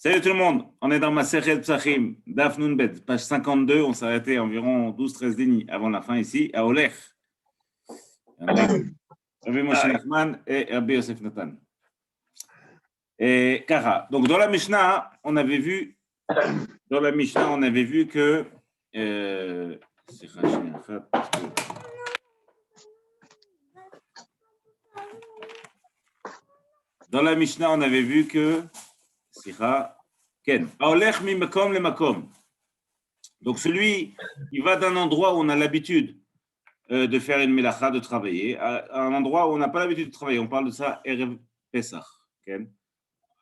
Salut tout le monde, on est dans ma Masechet Psachim, Daf Nunbet, page 52, on s'est arrêté environ 12-13 lignes avant la fin ici, à Olech, avec Rabbi Moshe Nachman et Rabbi Yosef Nathan. Et Kara, donc dans la Mishnah, on avait vu que, dans la Mishnah, on avait vu que, Ken, Olech mi makom le makom. Donc celui qui va d'un endroit où on a l'habitude de faire une melacha, de travailler, à un endroit où on n'a pas l'habitude de travailler. On parle de ça, Erev Pesach. Okay?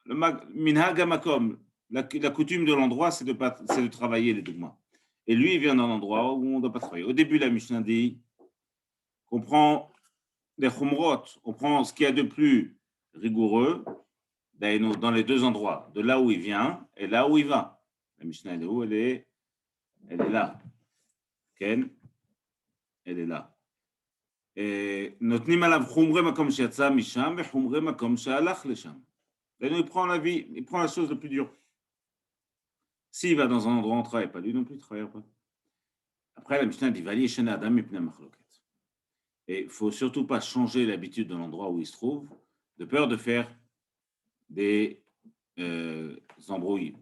Le minhag makom, la coutume de l'endroit, c'est de travailler les dogmas. Et lui, il vient d'un endroit où on ne doit pas travailler. Au début, la Mishnah dit qu'on prend des chumrot, on prend ce qu'il y a de plus rigoureux dans les deux endroits, de là où il vient et là où il va. La Mishnah, elle est où? Elle est là. Ken, elle est là. נותנים עליו חומרי מקום שיצא משם וחומרי מקום שהלך לשם. Il prend la chose la plus dure. S'il va dans un endroit où on ne travaille pas, lui non plus ne travaille pas. Après, la Mishnah dit Vali Shena Adam Mipnei Machloket. Et il ne faut surtout pas changer l'habitude de l'endroit où il se trouve, de peur de faire des embrouilles,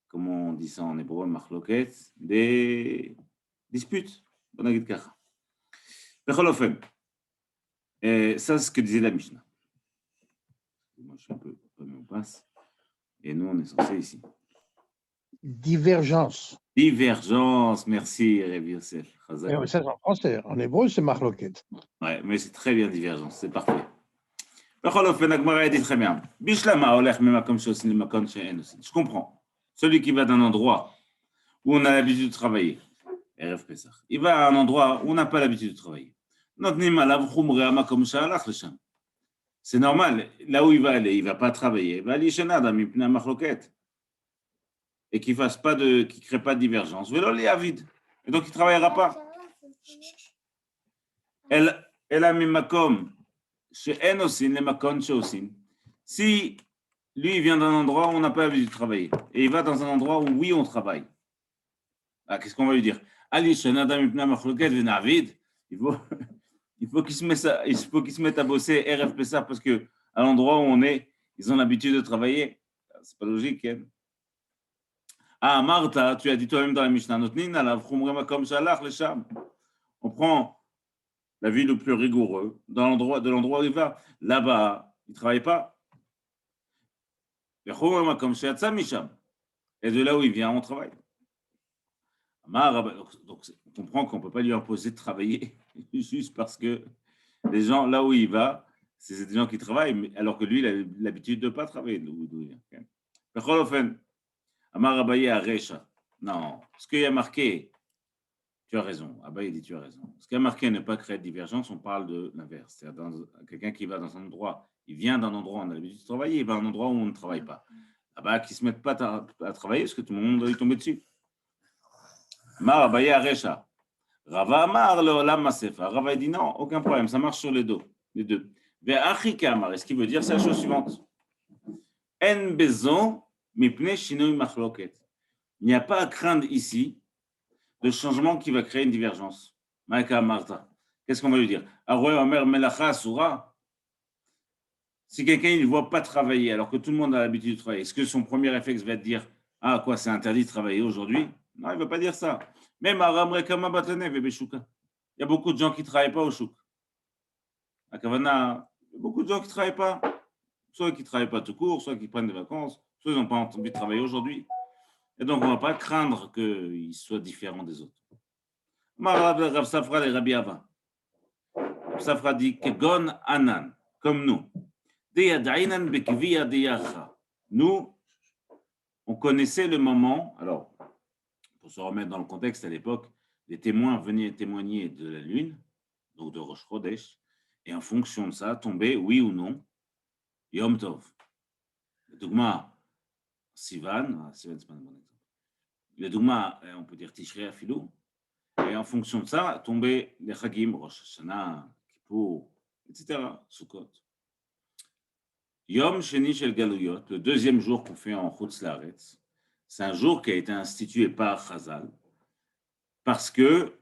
comment on dit ça en hébreu, Machloket, des disputes. On a dit Kacha. Et ça, c'est ce que disait la Mishnah. Moi, je suis un peu on passe. Et nous, on est censé ici. Divergence. Divergence, merci, Rabbi Yosef. Ça, c'est en français. En hébreu, c'est machloket. Ouais, mais c'est très bien, divergence, c'est parfait. Très bien. Je comprends. Celui qui va d'un endroit où on a l'habitude de travailler, il va à un endroit où on n'a pas l'habitude de travailler. C'est normal, là où il va aller, il ne va pas travailler. Il va aller chez Nadam, il a machloket. Et qu'il ne crée pas de divergence. Et donc, il ne travaillera pas. Elle a mis makom chez Enosin, les makon chez Osin. Si lui, il vient d'un endroit où on n'a pas l'habitude de travailler, et il va dans un endroit où, oui, on travaille. Ah, qu'est-ce qu'on va lui dire? Ali, chez Nadam, il faut qu'il se mette à bosser RFPSA parce qu'à l'endroit où on est, ils ont l'habitude de travailler. C'est pas logique, hein? Ah, Martha, tu as dit toi-même dans la Mishnah, on prend la vie le plus rigoureux de l'endroit où il va. Là-bas, il ne travaille pas. Et de là où il vient, on travaille. Donc, on comprend qu'on ne peut pas lui imposer de travailler juste parce que les gens, là où il va, c'est des gens qui travaillent, alors que lui, il a l'habitude de ne pas travailler. D'où il vient. Amar Abaye à Recha. Non, ce qu'il y a marqué, tu as raison. Abaye dit tu as raison. Ce qui a marqué ne pas créer de divergence, on parle de l'inverse. C'est-à-dire quelqu'un qui va dans un endroit, il vient d'un endroit où on a l'habitude de travailler, il va à un endroit où on ne travaille pas. Là-bas, qui ne se mettent pas à travailler, parce que tout le monde doit y tomber dessus. Amar Abaye à Recha. Rava Amar le Olam Masefa. Rava dit non, aucun problème, ça marche sur les deux. Ve'achika Amar, et ce qui veut dire, c'est la chose suivante. En bezon mipnei shinui machloket. Il n'y a pas à craindre ici de changement qui va créer une divergence. Maïka Martha. Qu'est-ce qu'on va lui dire? Si quelqu'un ne voit pas travailler alors que tout le monde a l'habitude de travailler, est-ce que son premier réflexe va être de dire ah, quoi, c'est interdit de travailler aujourd'hui? Non, il ne va pas dire ça. Même Aram Rekama Batane Vebeshuka. Il y a beaucoup de gens qui ne travaillent pas au chouk. À Kavana, il y a beaucoup de gens qui ne travaillent pas. Soit qui ne travaillent pas tout court, soit qui prennent des vacances, soit ils n'ont pas envie de travailler aujourd'hui. Et donc, on ne va pas craindre qu'ils soient différents des autres. Rav Safra et Rabbi Ava. Rav Safra dit Kegon Anan, comme nous. Nous, on connaissait le moment, alors, pour se remettre dans le contexte à l'époque, les témoins venaient témoigner de la lune, donc de Rosh Chodesh, et en fonction de ça, tomber, oui ou non, Yom Tov. Le dogma Sivan, Sivan, c'est pas un bon exemple. Le dogma, on peut dire Tishrei Afilou, et en fonction de ça, tomber les Chagim, Rosh Hashanah, Kippour, etc., Sukkot. Yom Sheni Shel Galuyot, le deuxième jour qu'on fait en Chutz Laaretz, c'est un jour qui a été institué par Chazal parce que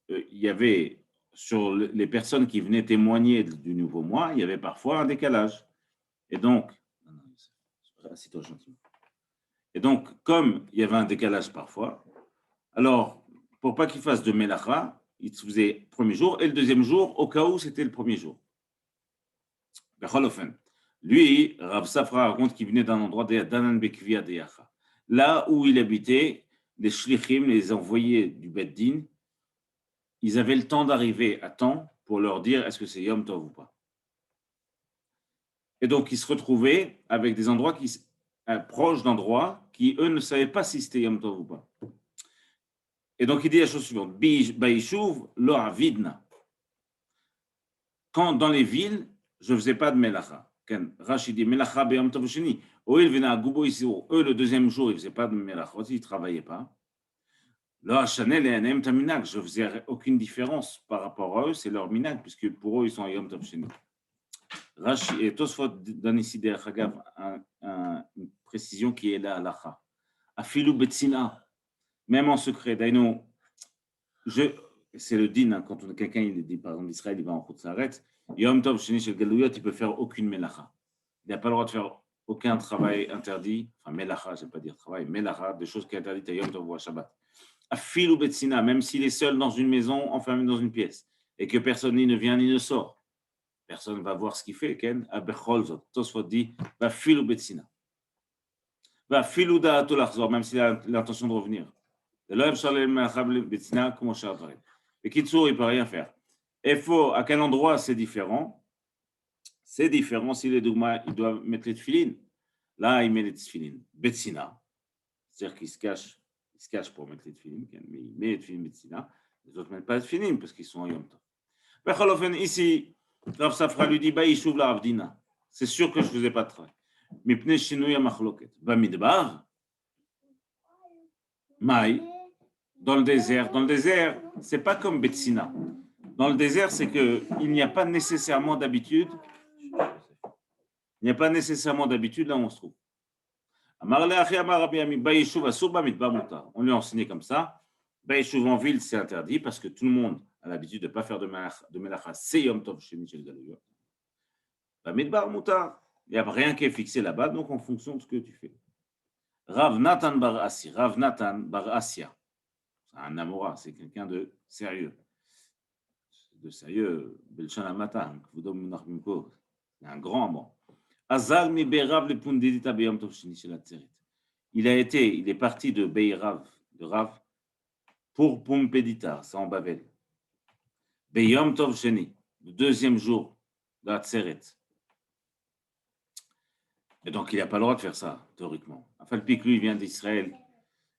il y avait sur les personnes qui venaient témoigner du nouveau mois, il y avait parfois un décalage. Et donc, assis-toi gentiment. Et donc, comme il y avait un décalage parfois, alors, pour pas qu'il fasse de Melacha, il se faisait le premier jour et le deuxième jour, au cas où c'était le premier jour. Lui, Rav Safra raconte qu'il venait d'un endroit d'Anan Bekvia de Yacha. Là où il habitait, les shlichim, les envoyés du Beddin, ils avaient le temps d'arriver à temps pour leur dire est-ce que c'est Yom Tov ou pas. Et donc, ils se retrouvaient avec des endroits proches d'endroits qui, eux, ne savaient pas si c'était Yom Tov ou pas. Et donc, il dit la chose suivante Baïchouv lo avidna. Quand dans les villes, je ne faisais pas de Melacha. Rachid dit Melacha beyom tov sheni. Eux, le deuxième jour, ils ne faisaient pas de Melachot, ils ne travaillaient pas. Là, Chanel et Anem Taminag, je ne faisais aucune différence par rapport à eux, c'est leur minag, puisque pour eux, ils sont à Yom Tov Sheni. Rachid et Tosfot donne ici des Chagav une précision qui est la halacha. Afilou Betsina, même en secret, Daino, c'est le din, hein, quand quelqu'un il dit, par exemple, d'Israël, il va en Chutz Laaretz, Yom Tov Sheni Shel Galuyot, il peut faire aucune melacha. Il n'a pas le droit de faire aucun travail interdit, enfin melacha, je ne vais pas dire travail, melacha, des choses qui sont interdites à Yom Tov ou à Shabbat. Afil ou Betsina, même s'il est seul dans une maison, enfermé dans une pièce, et que personne ni ne vient ni ne sort, personne ne va voir ce qu'il fait, Ken, Abecholzot, Tosfot dit, Afil ou Betsina. Afil ou Da'ato Lachzor, même s'il a l'intention de revenir. Et là, et Kitsour, il ne peut rien faire. À quel endroit c'est différent? C'est différent si les Dougmas, ils doivent mettre les tefilines. Là, il met les tefilines. Betsina, c'est-à-dire qu'il se cache pour mettre les tefilines, mais il met les tefilines Betsina. Les autres ne mettent pas les tefilines parce qu'ils sont en Yom Tov. Ici, Rav Safra lui dit Baïchouv la Avdina. C'est sûr que je ne faisais pas de travail. Mais pnei shinouya machloket. Bamidbar, Maï. Dans le désert, c'est pas comme Betsina. Dans le désert, c'est qu'il n'y a pas nécessairement d'habitude. Il n'y a pas nécessairement d'habitude là où on se trouve. On lui a enseigné comme ça. Baïchouv en ville, c'est interdit parce que tout le monde a l'habitude de ne pas faire de melacha. C'est Yom Tov Sheni Shel Galuyot. Bamidbar Mutar. Il n'y a rien qui est fixé là-bas, donc en fonction de ce que tu fais. Rav Natan Bar Asya. C'est un Amora, c'est quelqu'un de sérieux. Belchan Amatan, c'est un grand Amor. Azal mi Beirav le Pundidita Beyom Tov Sheni Shel Atzeret. Il est parti de Beirav, de Rav, pour Pumpedita, c'est en Babel. Beyom Tov Sheni, le deuxième jour de Atzeret. Et donc, il n'a pas le droit de faire ça, théoriquement. Afalpi que lui, il vient d'Israël.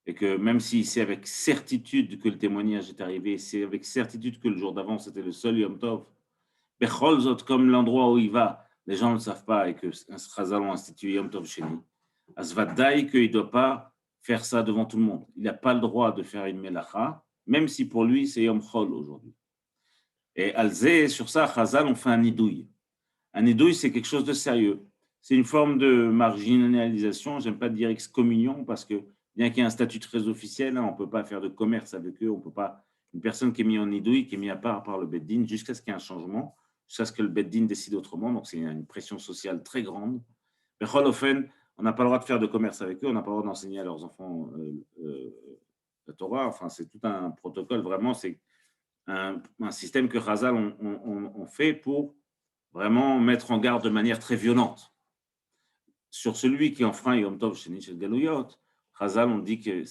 Et que même s'il sait avec certitude que le témoignage est arrivé, c'est avec certitude que le jour d'avant, c'était le seul Yom Tov. Becholzot, comme l'endroit où il va, les gens ne le savent pas et que Chazal a institué Yom Tov Sheni. Asvadaï, qu'il ne doit pas faire ça devant tout le monde. Il n'a pas le droit de faire une melacha, même si pour lui, c'est Yom Chol aujourd'hui. Et Alzé, sur ça, Chazal, on fait un nidouille. Un nidouille, c'est quelque chose de sérieux. C'est une forme de marginalisation. J'aime pas dire excommunion parce que bien qu'il y ait un statut très officiel, on ne peut pas faire de commerce avec eux, on peut pas. Une personne qui est mise en nidouille, qui est mise à part par le Beddin, jusqu'à ce qu'il y ait un changement, jusqu'à ce que le Beddin décide autrement. Donc c'est une pression sociale très grande. Mais on n'a pas le droit de faire de commerce avec eux, on n'a pas le droit d'enseigner à leurs enfants la Torah. Enfin, c'est tout un protocole. Vraiment, c'est un système que Chazal on fait pour vraiment mettre en garde de manière très violente. Sur celui qui enfreint Yom Tov Sheni Shel Galuyot, Chazal, on dit qu'il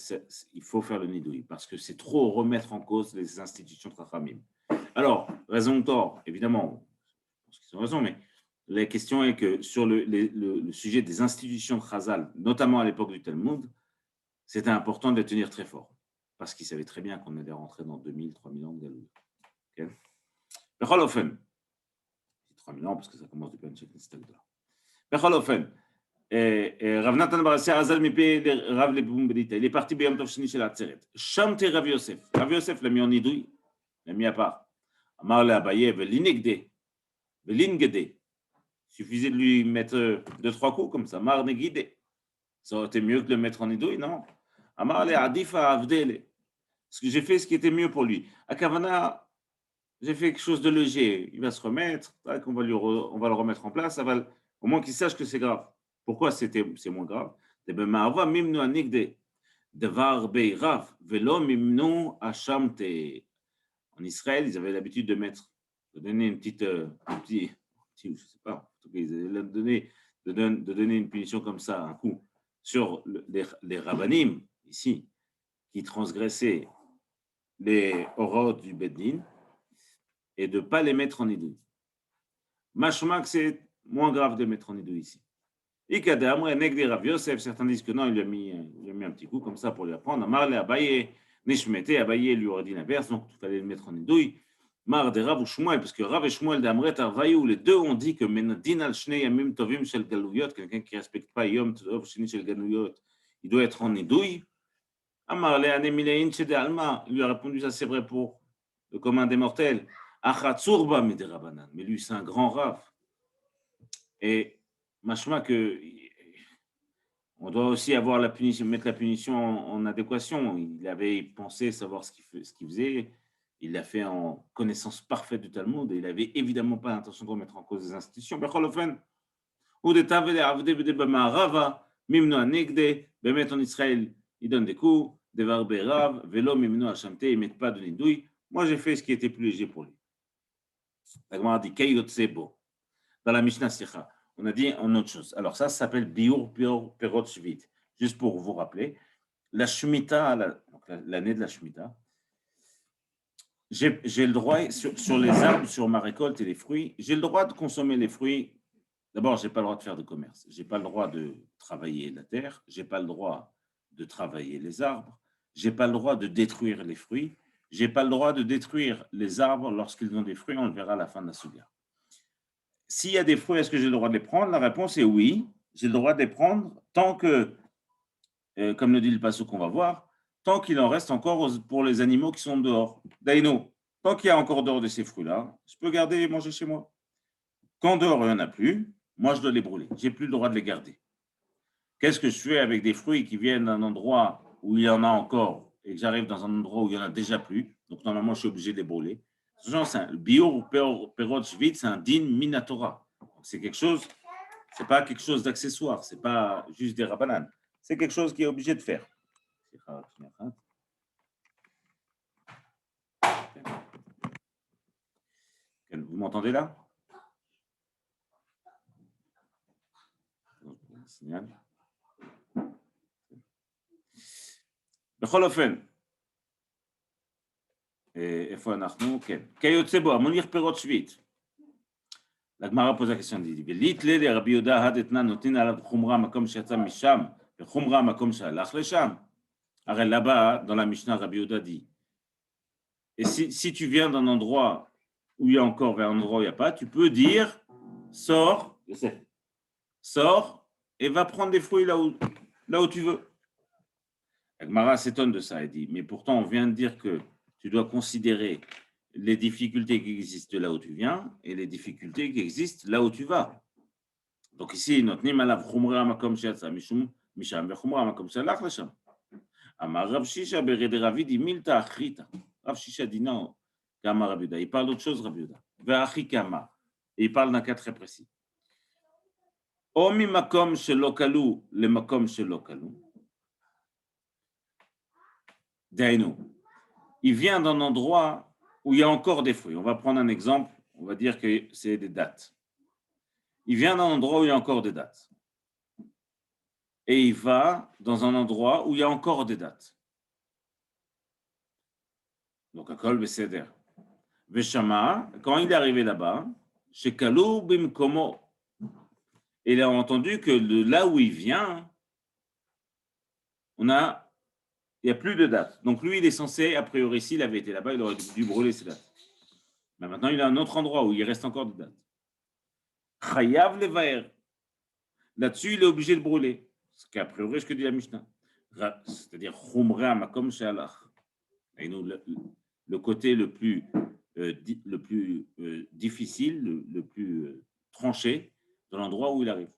faut faire le nidouille parce que c'est trop remettre en cause les institutions de Chachamim. Alors, raison ou tort, évidemment, je pense qu'ils ont raison, mais la question est que sur le sujet des institutions de Chazal, notamment à l'époque du Talmud, c'était important de les tenir très fort parce qu'ils savaient très bien qu'on allait rentrer dans 2000, 3000 ans de Galuyot. Okay? 3000 ans parce que ça commence depuis un siècle. Rav Natan bar Asya Azal mipé Rav le Pumbedita. Il est parti Beyom Tov Sheni Shel Atzeret. Shamte Rav Yosef. Rav Yosef l'a mis en nidouille, l'a mis à part. Amar le Abaye velingede. Il suffisait de lui mettre 2-3 coups comme ça. Mar guidé. Ça aurait été mieux que de le mettre en nidouille, non? Amar le adifa avdele. Parce que j'ai fait ce qui était mieux pour lui. À Kavana, j'ai fait quelque chose de léger. Il va se remettre, on va le remettre en place. Au moins qu'il sache que c'est grave. Pourquoi c'est moins grave? En Israël, ils avaient l'habitude de donner je sais pas, en tout cas, ils avaient de donner une punition comme ça, un coup, sur les rabbanim, ici, qui transgressaient les horreurs du Beddin, et de ne pas les mettre en idou. Mashma, c'est moins grave de mettre en idou ici. Ikadam, Renek de Rav Yosef, certains disent que non, il lui a mis un petit coup comme ça pour lui apprendre. Amar le Abaye, Nishmete, Abaye lui aurait dit l'inverse, donc il fallait le mettre en idouille. Mar de Rav ou Shmuel, parce que Rav et Shmuel d'Amret Arvaïou, les deux ont dit que Menadin al Shnei Yamim Tovim Shel Galouyot, quelqu'un qui ne respecte pas Yom Tov Sheni Shel Galouyot, il doit être en idouille. Amar le Anemilein Shede Alma, il lui a répondu, ça c'est vrai pour le commun des mortels. Achatsurba Miderabanan, mais lui c'est un grand Rav. Et machma que on doit aussi avoir la punition, mettre la punition en adéquation. Il avait pensé savoir ce qu'il faisait. Il l'a fait en connaissance parfaite du Talmud et il n'avait évidemment pas l'intention de remettre en cause des institutions. Ou des Tavele Avde Rava, Mimno Anegde, Bemet en Israël, il donne des coups, des Varbe Rav, Velo Mimno Hachamte, ils ne mettent pas de nidouille. Moi, j'ai fait ce qui était plus léger pour lui. La Gemara dit Keyotsebo. Dans la Mishnah Sikha, on a dit en autre chose. Alors ça s'appelle Biur Perot Shvit. Juste pour vous rappeler, la Shemitah, l'année de la Shemitah, j'ai le droit, sur les arbres, sur ma récolte et les fruits, j'ai le droit de consommer les fruits. D'abord, je n'ai pas le droit de faire de commerce. Je n'ai pas le droit de travailler la terre. Je n'ai pas le droit de travailler les arbres. Je n'ai pas le droit de détruire les fruits. Je n'ai pas le droit de détruire les arbres lorsqu'ils ont des fruits. On le verra à la fin de la souga. S'il y a des fruits, est-ce que j'ai le droit de les prendre? La réponse est oui. J'ai le droit de les prendre tant que, comme le dit le passage qu'on va voir, tant qu'il en reste encore pour les animaux qui sont dehors. Daino, tant qu'il y a encore dehors de ces fruits-là, je peux garder et manger chez moi. Quand dehors, il n'y en a plus, moi, je dois les brûler. Je n'ai plus le droit de les garder. Qu'est-ce que je fais avec des fruits qui viennent d'un endroit où il y en a encore et que j'arrive dans un endroit où il n'y en a déjà plus? Donc, normalement, je suis obligé de les brûler. Le bio ou perot shvit, c'est un din minatora. C'est quelque chose, c'est pas quelque chose d'accessoire, c'est pas juste des rabbanan. C'est quelque chose qui est obligé de faire. Vous m'entendez là? Signal. בכל אופן, איפה אנחנו? כן. כיוצא בו, המוליך פירות שביעית. לגמרא pose la question, dit, וליתלה לרבי יהודה הדתנן נותן עליו חומרה מקום שיצא משם, וחומרה מקום שהלך לשם. Alors là-bas, dans la Mishnah, Rabbi Yehuda dit, et si tu viens d'un endroit où il y a encore vers un endroit où il n'y a pas, tu peux dire, sors et va prendre des fruits là où tu veux. Agmara s'étonne de ça et dit, mais pourtant on vient de dire que tu dois considérer les difficultés qui existent là où tu viens et les difficultés qui existent là où tu vas. Donc ici, notnim alav chumra makom she'atza misham vechumra makom she'alach lesham. Amar Rav Shisha bered Ravi dit milta achrita. Rav Shisha dit non, kama Rabbi Yehuda. Il parle d'autre chose, Rabbi Yehuda. Ve'achi kama. Et il parle d'un cas très précis. O mi makom shelo kalu le makom shelo kalu. Dainu. Il vient d'un endroit où il y a encore des fruits. On va prendre un exemple, on va dire que c'est des dattes. Il vient d'un endroit où il y a encore des dattes. Et il va dans un endroit où il y a encore des dattes. Donc, à Kol Beseder. Veshama, quand il est arrivé là-bas, chez Kalou Bimkomo, il a entendu que là où il vient, il n'y a plus de dates. Donc, lui, il est censé, a priori, s'il avait été là-bas, il aurait dû brûler ses dates. Mais maintenant, il a un autre endroit où il reste encore des dates. Chayav levaer. Là-dessus, il est obligé de brûler. Ce qu'a priori, ce que dit la Mishnah. C'est-à-dire, chumra makom she'alach. Et nous, le côté le plus difficile, le plus tranché, de l'endroit où il arrive.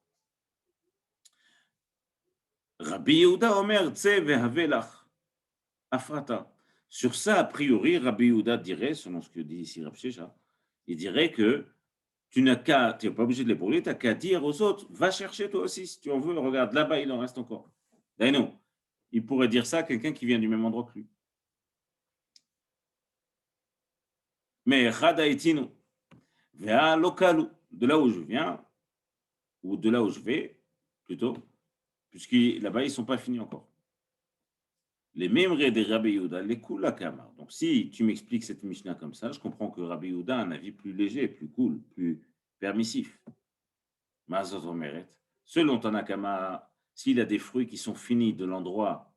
Rabbi Yehuda Omer, Tse vehavelach, afrata. Sur ça, a priori, Rabbi Yehuda dirait, selon ce que dit ici Rav Shesha, il dirait que tu n'es pas obligé de les brûler, tu n'as qu'à dire aux autres, va chercher toi aussi si tu en veux, regarde, là-bas, il en reste encore. Et non, il pourrait dire ça à quelqu'un qui vient du même endroit que lui. Mais Chadaitinu, Vea lokalu, de là où je viens, ou de là où je vais, plutôt, puisque là-bas, ils ne sont pas finis encore. Les mêmes de Rabbi Yehuda, les Kula Kamar. Donc, si tu m'expliques cette Mishnah comme ça, je comprends que Rabbi Yehuda a un avis plus léger, plus cool, plus permissif. Mazot Omeret. Selon Tanakama, s'il a des fruits qui sont finis de l'endroit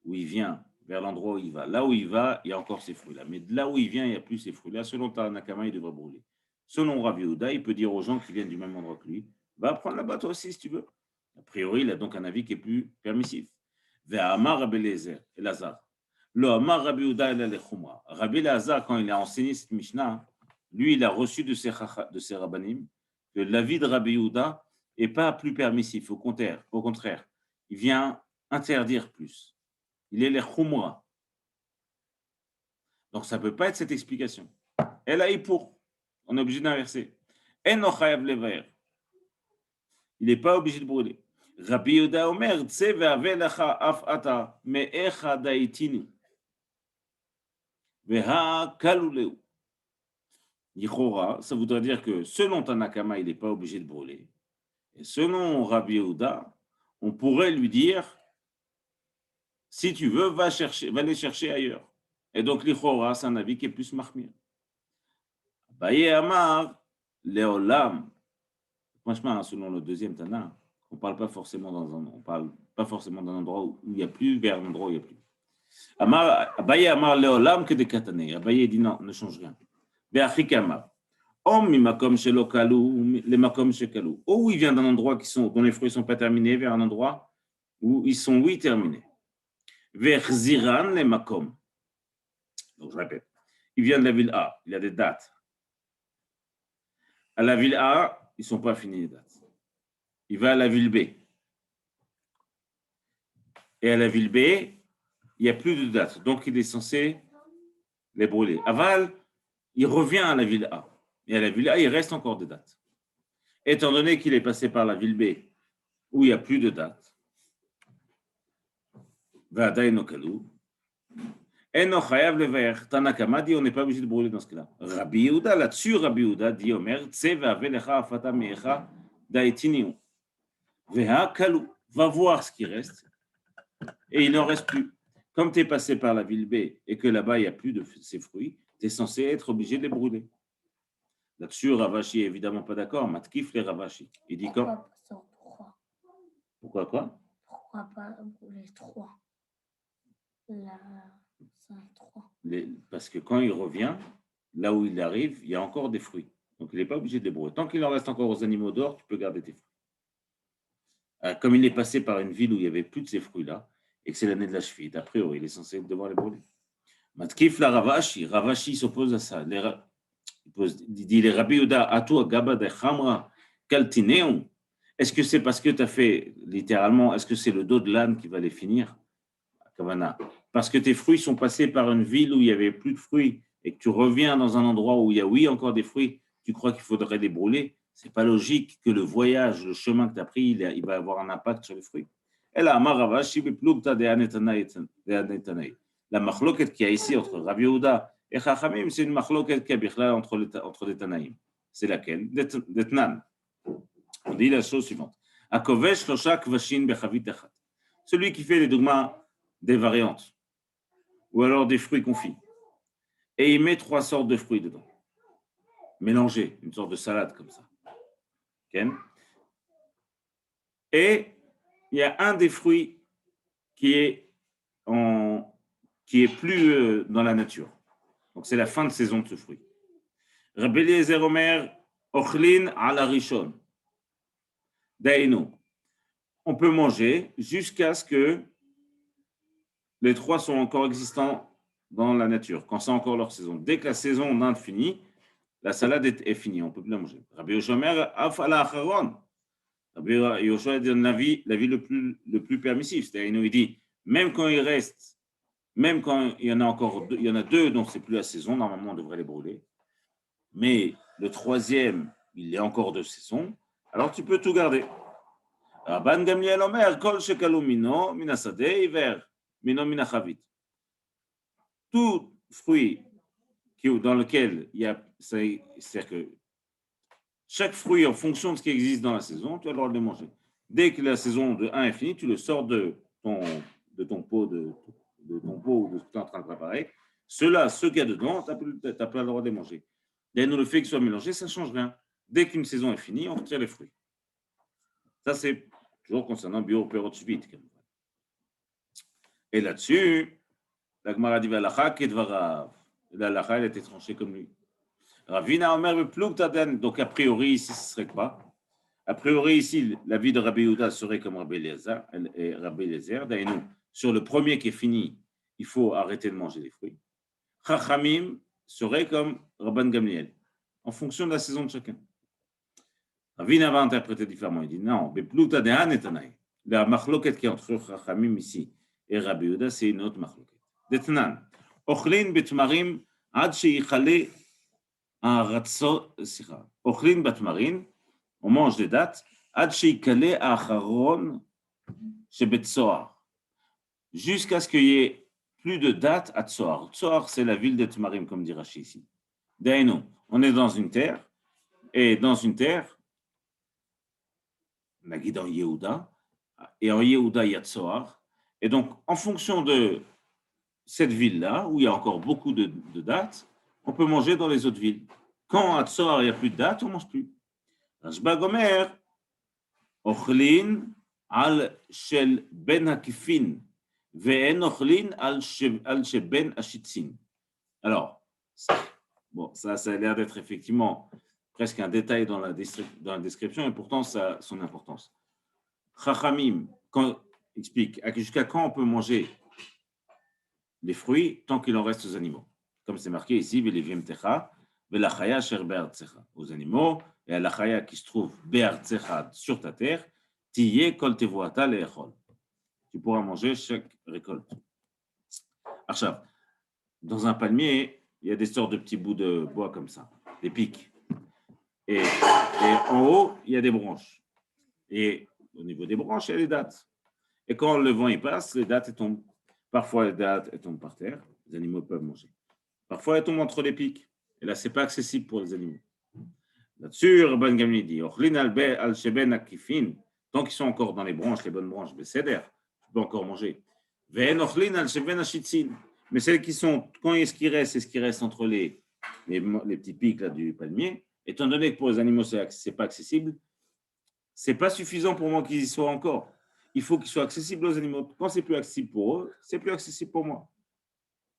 où il vient vers l'endroit où il va, là où il va, il y a encore ces fruits-là. Mais de là où il vient, il n'y a plus ces fruits-là. Selon Tanakama, il devrait brûler. Selon Rabbi Yehuda, il peut dire aux gens qui viennent du même endroit que lui, va prendre là-bas toi aussi si tu veux. A priori, il a donc un avis qui est plus permissif. Ve'amar Rabbi Elazar. Lo amar Rabbi Yehuda ela lechumra. Rabbi Elazar, quand il a enseigné cette Mishnah, lui, il a reçu de ses rabbanim que l'avis de Rabbi Yehuda n'est pas plus permissif. Au contraire, il vient interdire plus. Il est lechumra. Donc, ça ne peut pas être cette explication. Elle a pour. On est obligé d'inverser. En chayav levaer. Il n'est pas obligé de brûler. Rabbi Yehuda Omer, tse ve'avelecha af ata me'echa daitinu. Veha kaluleu. Yichora, ça voudrait dire que selon Tanakama, il n'est pas obligé de brûler. Et selon Rabbi Yehuda, on pourrait lui dire, si tu veux, va les chercher ailleurs. Et donc, l'Ichora, c'est un avis qui est plus mahmir. Abaye Amar, Leolam. Franchement, selon le deuxième Tana, on ne parle pas forcément d'un endroit où il n'y a plus vers un endroit où il n'y a plus. Abaye Amar Leolam que des katané. Abaye dit non, ne change rien. Be'achik Amar. Ou il vient d'un endroit dont les fruits ne sont pas terminés vers un endroit où ils sont, oui, terminés. Ve'chziran le makom. Donc, je répète. Il vient de la ville A, il y a des dates. À la ville A, ils ne sont pas finis les dates. Il va à la ville B. Et à la ville B, il n'y a plus de dates. Donc, il est censé les brûler. Aval, il revient à la ville A. Et à la ville A, il reste encore des dates. Étant donné qu'il est passé par la ville B, où il n'y a plus de dates, Tanakama dit on n'est pas obligé de brûler dans ce cas-là. Rabbi Yehuda, là-dessus, Rabbi Yehuda dit Omer, va voir ce qui reste, et il n'en reste plus. Comme tu es passé par la ville B et que là-bas il n'y a plus de ces fruits, tu es censé être obligé de les brûler. Là-dessus, Ravashi n'est évidemment pas d'accord. Matkif les Ravashi. Il dit quoi? Pourquoi quoi? Pourquoi pas brûler 3? Parce que quand il revient, là où il arrive, il y a encore des fruits. Donc il n'est pas obligé de les brûler. Tant qu'il en reste encore aux animaux d'or, tu peux garder tes fruits. Comme il est passé par une ville où il n'y avait plus de ces fruits-là, et que c'est l'année de la Shvit, a priori, il est censé devoir les brûler. Matkif la Ravashi. Ravashi s'oppose à ça. Il dit les Rabbi Yehuda, Atou Gaba de Chamra Kaltineum. Est-ce que c'est parce que tu as fait, littéralement, est-ce que c'est le dos de l'âne qui va les finir? Parce que tes fruits sont passés par une ville où il n'y avait plus de fruits et que tu reviens dans un endroit où il y a, oui, encore des fruits, tu crois qu'il faudrait les brûler? Ce n'est pas logique que le voyage, le chemin que tu as pris, il va avoir un impact sur les fruits. La machloket qu'il y a ici entre Rabbi Yehuda et Chachamim, c'est une machloket qu'il y a entre les Tanaïm. C'est laquelle? D'Etnan. On dit la chose suivante. Celui qui fait les dogmas des variantes, ou alors des fruits confits, et il met 3 sortes de fruits dedans, mélangés, une sorte de salade comme ça. Okay? Et il y a un des fruits qui est plus dans la nature. Donc c'est la fin de saison de ce fruit. Rabbi Eliezer Omer, Ochlin ala Rishon. Dainu. On peut manger jusqu'à ce que les 3 sont encore existants dans la nature, quand c'est encore leur saison. Dès que la saison d'Inde finit, la salade est finie, on ne peut plus la manger. Rabbi Omer, Af ala Acharon. Yoshua donne l'avis le plus permissif. C'est-à-dire, il dit, même quand il reste, même quand il y en a encore deux, il y en a deux dont c'est plus la saison, normalement on devrait les brûler. Mais le troisième, il est encore de saison, alors tu peux tout garder. Rabban Gamliel Omer, Kol shekalu mino, minasadeh, iver, mino minachavit. Tout fruit dans lequel il y a, c'est-à-dire que chaque fruit, en fonction de ce qui existe dans la saison, tu as le droit de le manger. Dès que la saison de 1 est finie, tu le sors de ton pot, de ton pot ou de ce que tu es en train de préparer. Ceux-là, ceux qu'il y a dedans, tu n'as pas le droit de les manger. Et nous, le fait qu'ils soient mélangés, ça ne change rien. Dès qu'une saison est finie, on retire les fruits. Ça, c'est toujours concernant bio-pérotsvit. Et là-dessus, la Gemara dit Valacha kedvarav. L'Alacha, elle était tranchée comme lui. Ravina Omer Plugtaden. Donc, a priori, ici, ce serait quoi? A priori, ici, la vie de Rabbi Yehuda serait comme Rabbi Eliezer. D'ailleurs, sur le premier qui est fini, il faut arrêter de manger les fruits. Chachamim serait comme Rabban Gamliel, en fonction de la saison de chacun. Ravina va interpréter différemment. Il dit non, Plugtaden est Tanaï. La machloket qui est entre Chachamim ici et Rabbi Yehuda, c'est une autre machloket. Detnan. Ochlin betmarim ad sheichale ochlin batmarin. On mange des dattes, ad sheikale acharon shebetzoar, jusqu'à ce qu'il y ait plus de dattes à Tzoar. Tzoar, c'est la ville de Tmarim, comme dit Rashi ici. D'ailleurs, on est dans une terre, et dans une terre, on a dit dans Yehuda, et en Yehuda, il y a Tzoar. Et donc, en fonction de cette ville-là, où il y a encore beaucoup de dattes, on peut manger dans les autres villes. Quand à Tzoar, il n'y a plus de dattes, on ne mange plus. Rashba Gomer, Ochlin al shel ben hakifin, ve'en ochlin al shel ben hashitzin. Alors, bon, ça a l'air d'être effectivement presque un détail dans la description, et pourtant ça a son importance. Chachamim explique jusqu'à quand on peut manger les fruits tant qu'il en reste aux animaux. Comme c'est marqué ici, Velevim techa, velachaya sher be'artzecha, aux animaux, et à la chaya qui se trouve be'artzecha, sur ta terre, tiye kol tevoata le'echol. Tu pourras manger chaque récolte. Achav, dans un palmier, il y a des sortes de petits bouts de bois comme ça, des pics. Et en haut, il y a des branches. Et au niveau des branches, il y a les dattes. Et quand le vent y passe, les dattes tombent. Parfois, les dattes elles tombent par terre, les animaux peuvent manger. Parfois, elles tombent entre les pics. Et là, ce n'est pas accessible pour les animaux. Là-dessus, Rabban Gamliel dit, tant qu'ils sont encore dans les branches, les bonnes branches, tu peux encore manger. Mais celles qui sont, quand est-ce qui reste, c'est ce qui reste entre les petits pics là, du palmier, étant donné que pour les animaux, ce n'est pas accessible, ce n'est pas suffisant pour moi qu'ils y soient encore. Il faut qu'ils soient accessibles aux animaux. Quand c'est plus accessible pour eux, c'est plus accessible pour moi.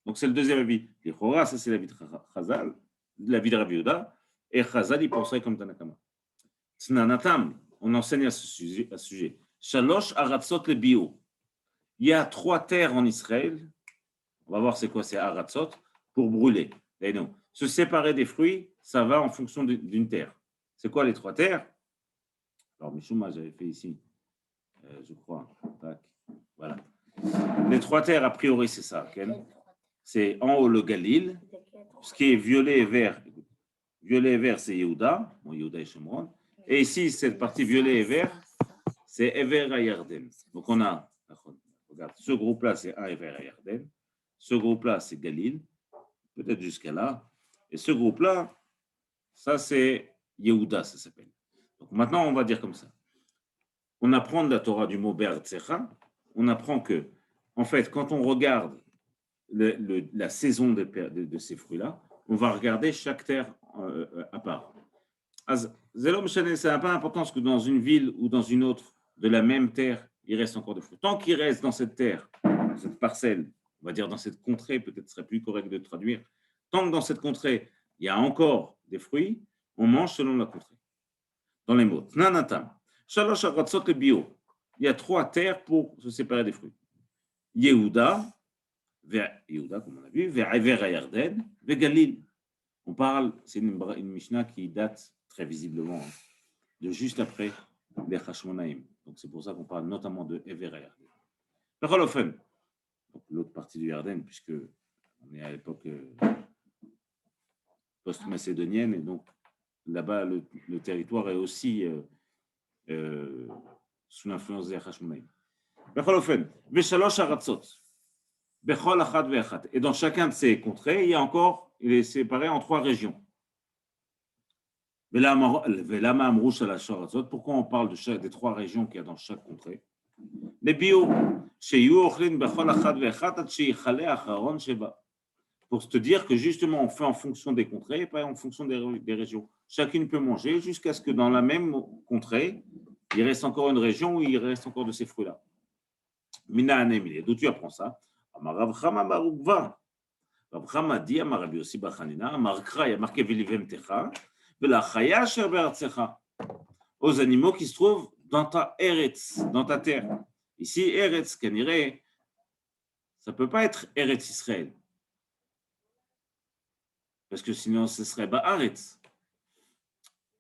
Donc, c'est le deuxième avis. Ça, c'est l'avis de Chazal, l'avis de Rabbi Yehuda, et Chazal, il penserait comme Tanakama. Tnanatam, on enseigne à ce sujet. Shalosh aratzot le bio. Il y a 3 terres en Israël. On va voir c'est quoi, c'est aratzot, pour brûler. Et non, se séparer des fruits, ça va en fonction d'une terre. C'est quoi les 3 terres? Alors, Mishouma, j'avais fait ici, je crois. Tac. Voilà. Les 3 terres, a priori, c'est ça. Okay? C'est en haut le Galil, ce qui est violet et vert. Violet et vert, c'est Yehuda, bon, Yehuda et Shomron. Et ici, cette partie violet et vert, c'est Ever à Yarden. Donc, on a, regarde, ce groupe-là, c'est un Ever à Yarden. Ce groupe-là, c'est Galil, peut-être jusqu'à là. Et ce groupe-là, ça, c'est Yehuda, ça s'appelle. Donc, maintenant, on va dire comme ça. On apprend de la Torah du mot Be'artzecha, on apprend que, en fait, quand on regarde la saison de ces fruits-là, on va regarder chaque terre à part. Ça n'a pas d'importance que dans une ville ou dans une autre de la même terre, il reste encore des fruits. Tant qu'il reste dans cette terre, dans cette parcelle, on va dire dans cette contrée, peut-être ce serait plus correct de traduire, tant que dans cette contrée, il y a encore des fruits, on mange selon la contrée. Dans les mots. Nanatam. Shalosh aratzot le bio. Il y a 3 terres pour se séparer des fruits. Yehuda, comme on a vu, vers Yarden, vers Galil. On parle, c'est une Mishnah qui date très visiblement de juste après les Hashmonaïm. Donc c'est pour ça qu'on parle notamment de Ever Yarden. Bechol Ofen, l'autre partie du Yarden, puisque on est à l'époque post-macédonienne, et donc là-bas, le territoire est aussi sous l'influence des Hashmonaïm. Bechol Ofen, Veshalosh Aratzot, Bechol Achat Ve'achat. Et dans chacun de ces contrées, il est séparé en 3 régions. Pourquoi on parle des 3 régions qu'il y a dans chaque contrée? Les bio, pour te dire que justement on fait en fonction des contrées et pas en fonction des régions. Chacune peut manger jusqu'à ce que dans la même contrée, il reste encore une région où il reste encore de ces fruits-là. Mina anemile. D'où tu apprends ça? Rav Chama dit à Rabbi Yossi bar Chanina, il y a marqué Vilivemtecha, aux animaux qui se trouvent dans ta Eretz, dans ta terre. Ici, Eretz, Kaniré, ça ne peut pas être Eretz Israël. Parce que sinon, ce serait Ba'aretz.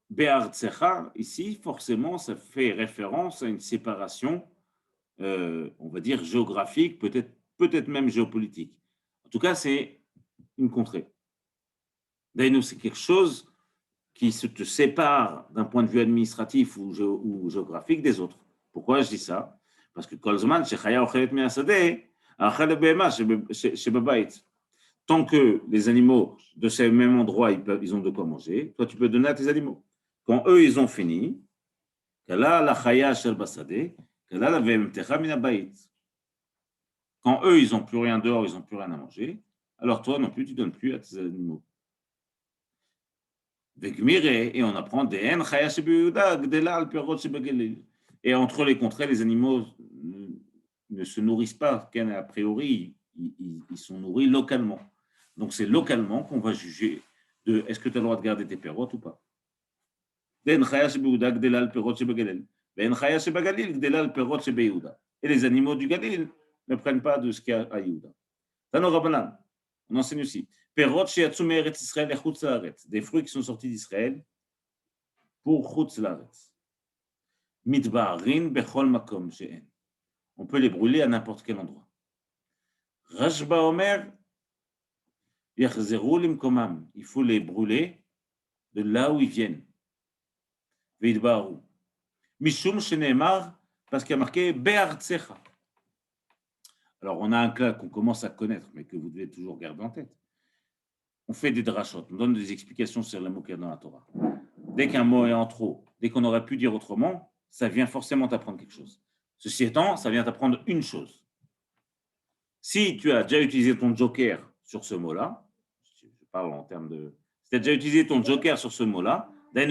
Be'artsecha, ici, forcément, ça fait référence à une séparation, on va dire, géographique, peut-être même géopolitique. En tout cas, c'est une contrée. D'ailleurs, c'est quelque chose qui te sépare d'un point de vue administratif ou géographique des autres. Pourquoi je dis ça? Parce que tant que les animaux de ce même endroit, ils ont de quoi manger, toi tu peux donner à tes animaux. Quand eux, ils ont fini, quand eux, ils n'ont plus rien dehors, ils n'ont plus rien à manger, alors toi non plus, tu ne donnes plus à tes animaux. Et on apprend et entre les contrées, les animaux ne se nourrissent pas, a priori, ils sont nourris localement. Donc c'est localement qu'on va juger de est-ce que tu as le droit de garder tes pérotes ou pas. Et les animaux du Galil ne prennent pas de ce qu'il y a à Yehuda. On enseigne aussi. Des fruits qui sont sortis d'Israël pour Chutz Laaretz. Mitbarin bechol makom she'en. On peut les brûler à n'importe quel endroit. Rashba Omer, yachzeru limkomam. Il faut les brûler de là où ils viennent. Veidbaru. Mishum sheneemar, parce qu'il y a marqué be'artsecha. Alors, on a un cas qu'on commence à connaître, mais que vous devez toujours garder en tête. On fait des drachot, on donne des explications sur les mots qu'il y a dans la Torah. Dès qu'un mot est en trop, dès qu'on aurait pu dire autrement, ça vient forcément t'apprendre quelque chose. Ceci étant, ça vient t'apprendre une chose. Si tu as déjà utilisé ton joker sur ce mot-là, je parle en termes de... Si tu as déjà utilisé ton joker sur ce mot-là, tu as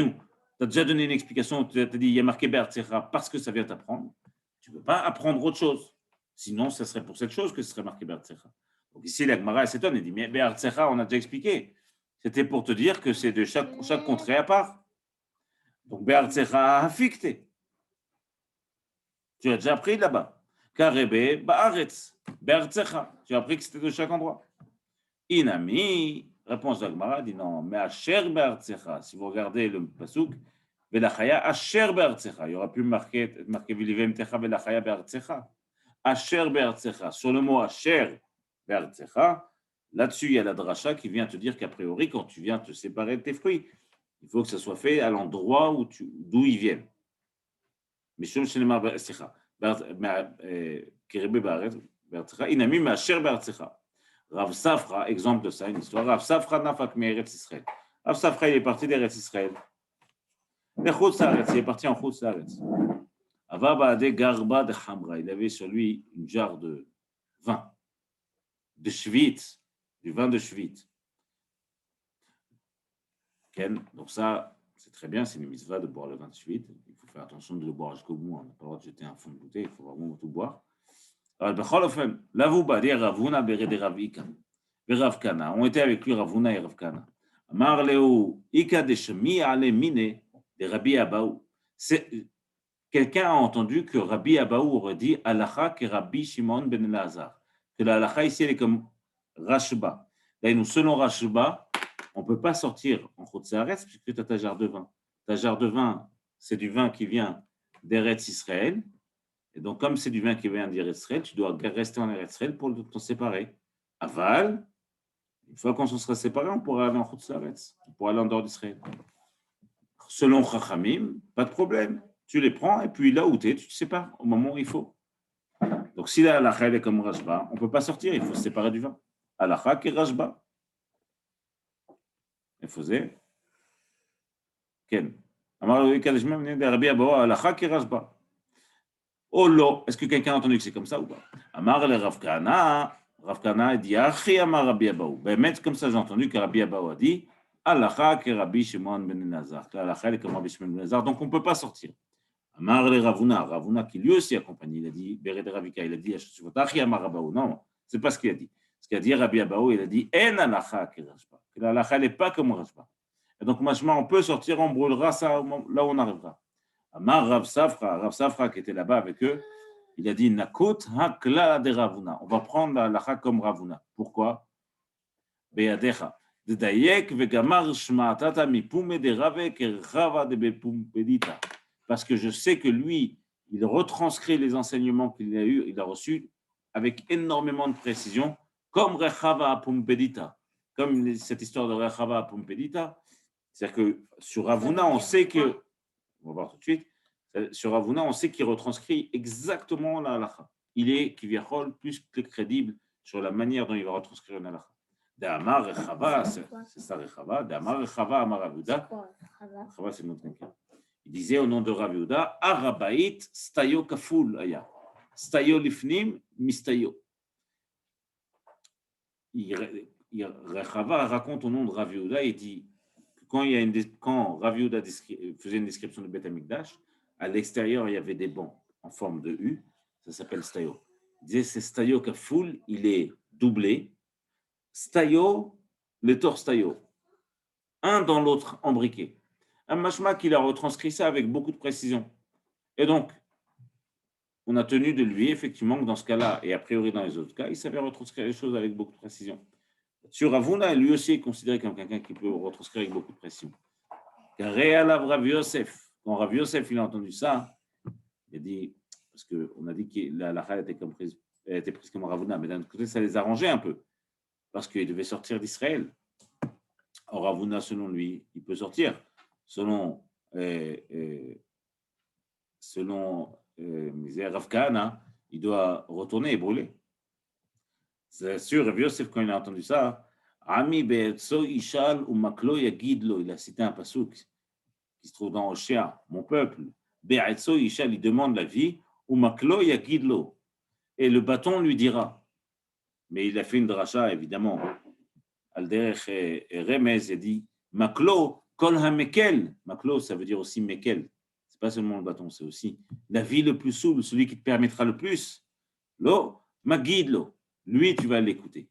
déjà donné une explication, tu as dit, il y a marqué Be'artsecha parce que ça vient t'apprendre, tu ne peux pas apprendre autre chose. Sinon, ce serait pour cette chose que ce serait marqué Be'artsecha. Donc ici, la Gemara s'étonne, elle dit, mais Be'artsecha, on a déjà expliqué. C'était pour te dire que c'est de chaque contrée à part. Donc Be'artsecha afikte. Tu as déjà appris là-bas. Karebe Ba'aretz. Be'artsecha. Tu as appris que c'était de chaque endroit. Inami, réponse de la Gemara, dit non, mais Asher Be'artsecha. Si vous regardez le pasuk, Velachaya Asher Be'artsecha. Il y aura pu marqué Vilivem Techa Velachaya Be'artsecha. Asher Be'artsecha. Sur le mot Asher Be'artsecha, là-dessus, il y a la dracha qui vient te dire qu'a priori, quand tu viens te séparer de tes fruits, il faut que ça soit fait à l'endroit d'où ils viennent. משום שנאמר סליחה, קרבה בארץ, בארצך, הנה מאשר בארצך. רב ספרא, exemple de ça, une histoire, רב ספרא נפק מארץ ישראל. רב ספרא, il est parti d'Eretz Israël. לחוץ לארץ, il est parti en חוץ לארץ. עבר בעדי גרבה דחמרה, il avait sur lui une jarre de vin, de shvit, du vin de shvit. Donc ça, c'est très bien, c'est une mitzvah de boire le vin de shvit. Il faut faire attention de le boire jusqu'au bout. On n'a pas le droit de jeter un fond de bouteille, il faut vraiment tout boire. Alors, bechol ofen, lavouba, des Ravuna, berede Ravika, Rav Kana. On était avec lui, Ravuna et Rav Kana. Amar leu, ika de shemi ale mine, de Rabbi Abaou. Quelqu'un a entendu que Rabbi Abaou aurait dit Alacha que Rabbi Shimon ben Elazar. Que la Alacha ici, elle est comme Rashba. D'ailleurs, selon Rashba, on ne peut pas sortir en Chutz Laaretz puisque tu as ta jarre de vin. Ta jarre de vin, c'est du vin qui vient d'Eretz Israël. Et donc, comme c'est du vin qui vient d'Eretz Israël, tu dois rester en Eretz Israël pour t'en séparer. Aval, une fois qu'on se sera séparés, on pourra aller en Chutz Laaretz. On pourra aller en dehors d'Israël. Selon Chachamim, pas de problème. Tu les prends et puis là où tu es, tu te sépares au moment où il faut. Donc, si la halakha est comme Rashba, on ne peut pas sortir, il faut se séparer du vin. Halakha qui est Rashba. Il faisait. Ken. Amar le Kadeshma venait de Rabbi Abahu, halakha qui est Rashba. Oh là, est-ce que quelqu'un a entendu que c'est comme ça ou pas? Amar le Rav Kahana dit Achi Amar Rabbi Abahu. Ben, comme ça, j'ai entendu que Rabbi Abahu a dit halakha qui est Rabbi Shimon ben Elazar. Halakha est comme Rabbi Shimon ben Elazar, donc on ne peut pas sortir. Amar le Ravuna qui lui aussi accompagne, il a dit Bered Ravika, il a dit Achi Amar Abahu. Non, c'est pas ce qu'il a dit. Ce qu'il a dit Rabbi Abahu, il a dit En halakha qui est Rashba. Que la halakha n'est pas comme Rashba. Et donc, machma, on peut sortir, on brûlera ça là où on arrivera. Amar Rav Safra qui était là-bas avec eux, il a dit Nakut hakla de Ravuna. On va prendre la halakha comme Ravuna. Pourquoi? Beyadecha. Dedayek vegamar shma'atata mipume de rave kerchava de bepumpedita. Parce que je sais que lui, il retranscrit les enseignements qu'il a eu, il a reçus avec énormément de précision, comme Rechava Pumpedita. Comme cette histoire de Rechava Pumpedita. C'est-à-dire que sur Ravuna, on sait que, on va voir tout de suite, sur Ravuna, on sait qu'il retranscrit exactement la halakha. Il est, kiviachol, plus que crédible sur la manière dont il va retranscrire une halakha. D'Amar Rechava, c'est ça Rechava. D'Amar Rechava, Amar Rav Yehuda. Rechava, c'est notre quelqu'un. Il disait au nom de Rav Yehuda, Arabait stayo kaful aya. Stayo lifnim mistayo. Rechava raconte au nom de Rav Yehuda et dit quand Rav Yehuda faisait une description de Beth Amikdash, à l'extérieur, il y avait des bancs en forme de U, ça s'appelle stayo. Il disait, c'est stayo kafoul, il est doublé. Stayo, le tor stayo, un dans l'autre embriqué. Un mashma qu'il a retranscrit ça avec beaucoup de précision. Et donc, on a tenu de lui, effectivement, que dans ce cas-là, et a priori dans les autres cas, il savait retranscrire les choses avec beaucoup de précision. Sur Ravuna, lui aussi est considéré comme quelqu'un qui peut retranscrire avec beaucoup de précision. Car Rav Yosef, quand Rav Yosef il a entendu ça, il a dit, parce qu'on a dit que la halakha était prise comme Ravuna, mais d'un autre côté, ça les arrangeait un peu, parce qu'il devait sortir d'Israël. Or, Ravuna, selon lui, il peut sortir. Selon Rav Kahana, il doit retourner et brûler. C'est sûr, Rav Yosef, quand il a entendu ça, Ami be'etzo ishal ou maklo yagidlo, il a cité un pasouk qui se trouve dans Oshéa, mon peuple, be'etzo ishal, il demande la vie, ou maklo yagidlo, et le bâton lui dira. Mais il a fait une dracha, évidemment. Alderech Remez, il a dit, maklo kol ha-mekel, maklo, ça veut dire aussi mekel, c'est pas seulement le bâton, c'est aussi la vie le plus souple, celui qui te permettra le plus. Lo, magidlo, lui, tu vas l'écouter.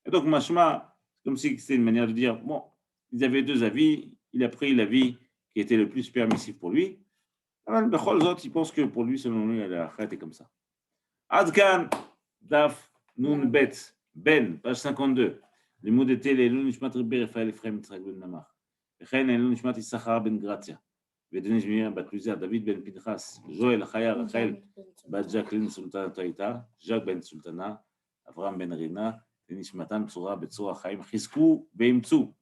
Et donc, mashma, comme si c'était une manière de dire, bon, ils avaient deux avis, il a pris l'avis qui était le plus permissif pour lui. Alors, les autres, ils pensent que pour lui, selon lui, la khayat est comme ça. Adkan, Daf, Nun, Bet, Ben, page 52. Les mots d'été, les Elul Nishmat Ribé, Raphaël Ephraim, Yitzhak ben Namar. Echen, Elul Nishmat Issachar ben Gratia. Vedenis Miriam, Bat Luzia, David ben Pinchas, Joël, Chaya, Rachel, Bat Jacqueline, Sultana Taïta, Jacques ben Sultana, Avram ben Rina, ונשמתם צורה בצורה חיים, חזקו ואמצו.